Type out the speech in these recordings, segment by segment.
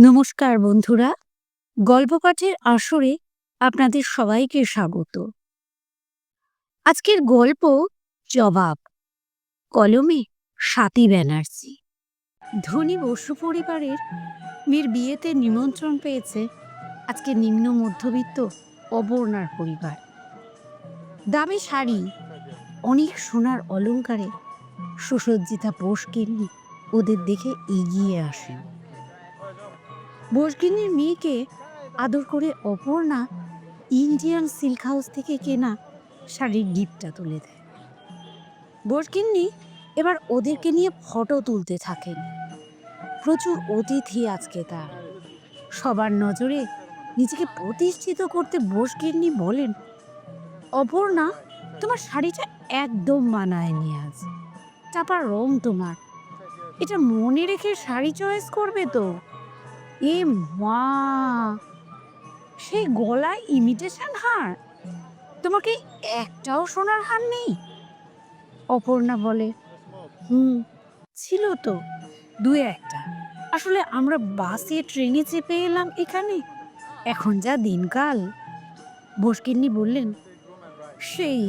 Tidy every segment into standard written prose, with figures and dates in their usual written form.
নমস্কার বন্ধুরা, গল্প পাঠের আসরে আপনাদের সবাইকে স্বাগত। আজকের গল্প জবাব, কলমে স্বাতী ব্যানার্জি। ধনী বসু পরিবারের মেয়ের বিয়েতে নিমন্ত্রণ পেয়েছে আজকে নিম্ন মধ্যবিত্ত অপর্ণার পরিবার। দামি শাড়ি, অনেক সোনার অলংকারে সুসজ্জিতা বসগিন্নি ওদের দেখে এগিয়ে আসেন। বসগিন্নির মেয়েকে আদর করে অপর্ণা ইন্ডিয়ান সিল্ক হাউস থেকে কেনা শাড়ির গিফটটা তুলে দেয়। বসগিন্নি এবার ওদেরকে নিয়ে ফটো তুলতে থাকেন। প্রচুর অতিথি আজকে তার। সবার নজরে নিজেকে প্রতিষ্ঠিত করতে বসগিন্নি বলেন, অপর্ণা, তোমার শাড়িটা একদম মানায়নি আজ। চাপা রং তোমার, এটা মনে রেখে শাড়ি চয়েস করবে তো। এ মা, সেই গলায় ইমিটেশন হার, তোমাকে একটাও সোনার হার নেই? অপর্ণা বলে, ছিল তো দু একটা, আসলে আমরা বাসে ট্রেনে চেপে এলাম এখানে, এখন যা দিনকাল। বসগিন্নি বললেন, সেই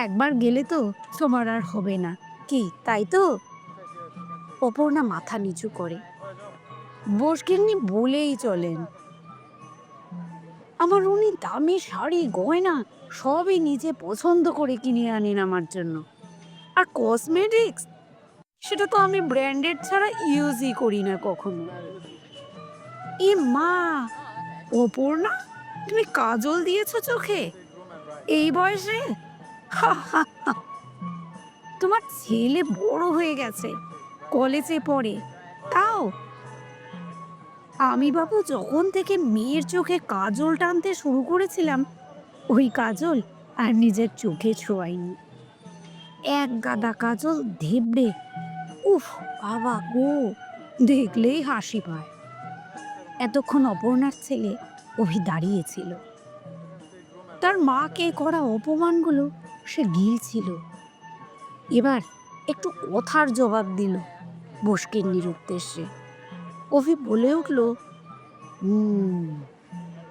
একবার গেলে তো তোমার আর হবে না, কি তাই তো? অপর্ণা মাথা নিচু করে। বসগিন্নি বলেই চলেন, আমার উনি দামি শাড়ি গয়না সবই নিজে পছন্দ করে কিনে আনেন আমার জন্য। আর কসমেটিক্স, সেটা তো আমি ব্র্যান্ডেড ছাড়া ইউজই করি না কখনো। এ মা, অপর্ণা, তুমি কাজল দিয়েছো চোখে এই বয়সে? তোমার ছেলে বড় হয়ে গেছে, কলেজে পড়ে, তাও আমি বাবু যখন থেকে মেয়ের চোখে কাজল টানতে শুরু করেছিলাম, ওই কাজল আর নিজের চোখে ছোঁয়াইনি। এক গাদা কাজল ধেবড়ে, উফ বাবা গো, দেখলেই হাসি পায়। এতক্ষণ অপর্ণার ছেলে অভি দাঁড়িয়েছিল। তার মাকে করা অপমানগুলো সে গিলছিল। এবার একটু কথার জবাব দিল বসগিন্নির উদ্দেশ্যে। অভি বলে উঠল,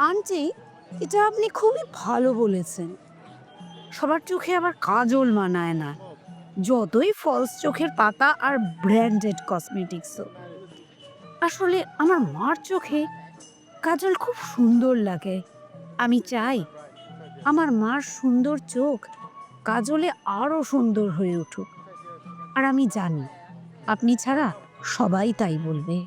আন্টি, এটা আপনি খুবই ভালো বলেছেন। সবার চোখে আবার কাজল মানায় না, যতই ফলস চোখের পাতা আর ব্র্যান্ডেড কসমেটিক্সও। আসলে আমার মার চোখে কাজল খুব সুন্দর লাগে। আমি চাই আমার মার সুন্দর চোখ কাজলে আরো সুন্দর হয়ে উঠুক। আর আমি জানি আপনি ছাড়া সবাই তাই বলবে।